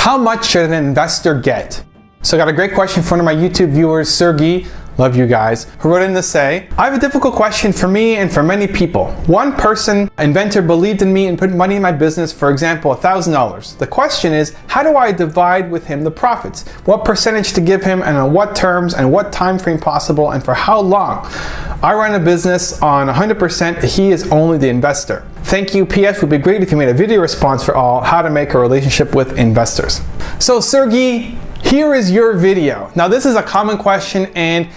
How much should an investor get? So I got a great question from one of my YouTube viewers, Sergey, love you guys, who wrote in to say, I have a difficult question for me and for many people. One person, inventor, believed in me and put money in my business, for example, $1,000. The question is, how do I divide with him the profits? What percentage to give him and on what terms and what time frame possible and for how long? I run a business on 100%, he is only the investor. Thank you. PS, would be great if you made a video response for all, how to make a relationship with investors. So Sergey, here is your video. Now this is a common question, and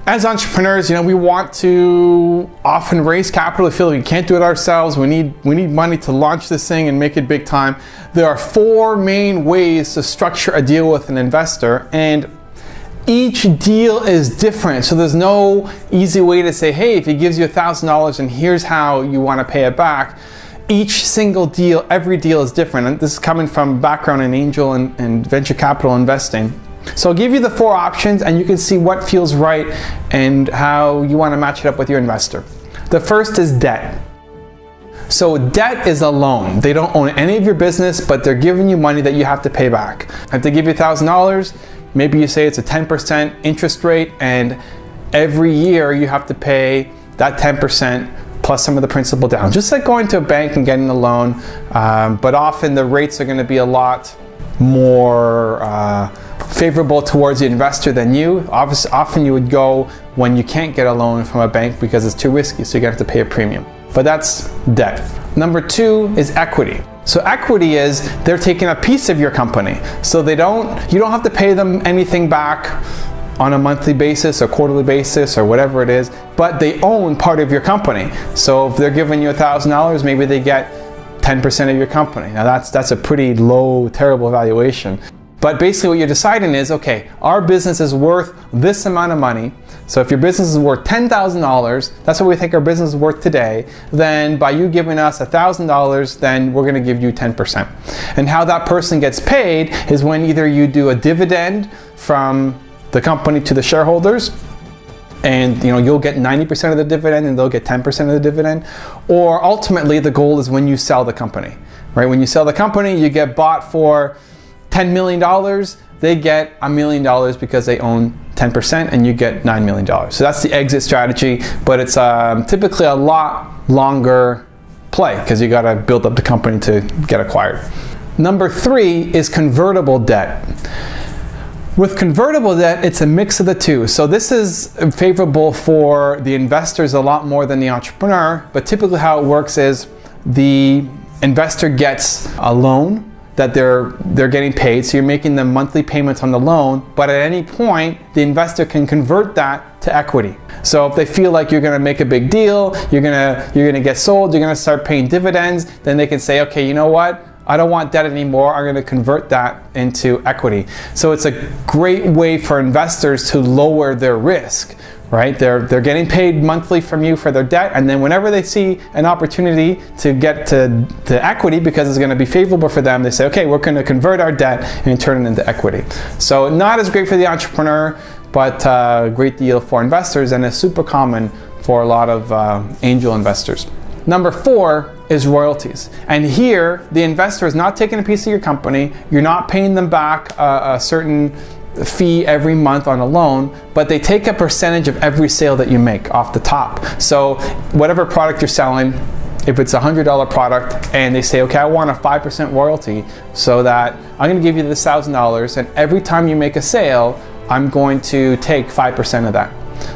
as entrepreneurs, we want to often raise capital. We feel like we can't do it ourselves. We need money to launch this thing and make it big time. There are 4 main ways to structure a deal with an investor, and each deal is different. So there's no easy way to say, hey, if he gives you $1,000 and here's how you want to pay it back. Each single deal, every deal is different. And this is coming from background in angel and venture capital investing. So I'll give you the 4 options and you can see what feels right and how you want to match it up with your investor. The first is debt. So debt is a loan. They don't own any of your business, but they're giving you money that you have to pay back. If they give you $1,000, maybe you say it's a 10% interest rate, and every year you have to pay that 10% plus some of the principal down. Just like going to a bank and getting a loan, but often the rates are going to be a lot more favorable towards the investor than you. Obviously, often you would go when you can't get a loan from a bank because it's too risky, so you're going to have to pay a premium. But that's debt. Number 2 is equity. So equity is they're taking a piece of your company. So you don't have to pay them anything back on a monthly basis or quarterly basis or whatever it is, but they own part of your company. So if they're giving you $1,000, maybe they get 10% of your company. Now that's a pretty low, terrible valuation. But basically what you're deciding is, okay, our business is worth this amount of money. So if your business is worth $10,000, that's what we think our business is worth today, then by you giving us $1,000, then we're going to give you 10%. And how that person gets paid is when either you do a dividend from the company to the shareholders, and you'll get 90% of the dividend and they'll get 10% of the dividend, or ultimately the goal is when you sell the company, right? When you sell the company, you get bought for $10 million, they get $1 million because they own 10% and you get $9 million. So that's the exit strategy, but it's typically a lot longer play because you got to build up the company to get acquired. Number 3 is convertible debt. With convertible debt, it's a mix of the two. So this is favorable for the investors a lot more than the entrepreneur, but typically how it works is the investor gets a loan that they're getting paid, so you're making them monthly payments on the loan, but at any point, the investor can convert that to equity. So if they feel like you're gonna make a big deal, you're gonna get sold, you're gonna start paying dividends, then they can say, okay, you know what? I don't want debt anymore, I'm going to convert that into equity. So it's a great way for investors to lower their risk, right? They're getting paid monthly from you for their debt, and then whenever they see an opportunity to get to equity because it's going to be favorable for them, they say, okay, we're going to convert our debt and turn it into equity. So not as great for the entrepreneur, but a great deal for investors, and is super common for a lot of angel investors. Number 4 is royalties. And here, the investor is not taking a piece of your company, you're not paying them back a certain fee every month on a loan, but they take a percentage of every sale that you make off the top. So whatever product you're selling, if it's a $100 product and they say, okay, I want a 5% royalty, so that I'm gonna give you this $1,000, and every time you make a sale, I'm going to take 5% of that.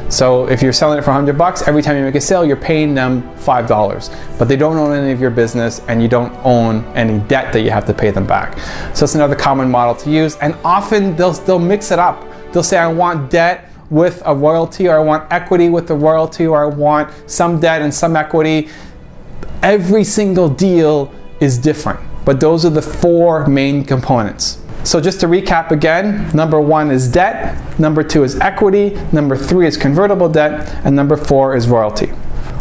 So if you're selling it for $100, every time you make a sale, you're paying them $5. But they don't own any of your business, and you don't own any debt that you have to pay them back. So it's another common model to use. And often they'll mix it up. They'll say, I want debt with a royalty, or I want equity with the royalty, or I want some debt and some equity. Every single deal is different, but those are the 4 main components. So just to recap again, number 1 is debt, number 2 is equity, number 3 is convertible debt, and number 4 is royalty.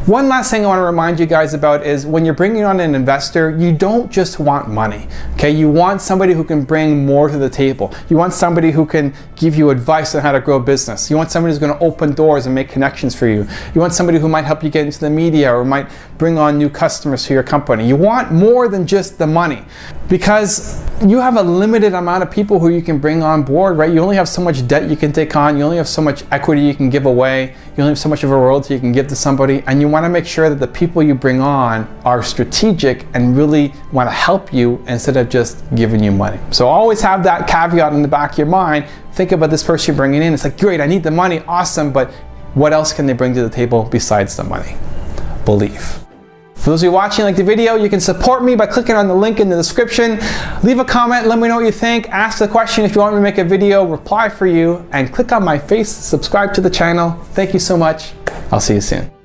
One last thing I want to remind you guys about is when you're bringing on an investor, you don't just want money, okay? You want somebody who can bring more to the table. You want somebody who can give you advice on how to grow a business. You want somebody who's going to open doors and make connections for you. You want somebody who might help you get into the media or might bring on new customers to your company. You want more than just the money, because you have a limited amount of people who you can bring on board, right? You only have so much debt you can take on. You only have so much equity you can give away. You only have so much of a royalty you can give to somebody, and you want to make sure that the people you bring on are strategic and really want to help you instead of just giving you money. So always have that caveat in the back of your mind. Think about this person you're bringing in. It's like, great, I need the money, awesome, but what else can they bring to the table besides the money? Belief. For those of you watching, like the video, you can support me by clicking on the link in the description. Leave a comment, let me know what you think. Ask the question if you want me to make a video, reply for you, and click on my face, subscribe to the channel. Thank you so much. I'll see you soon.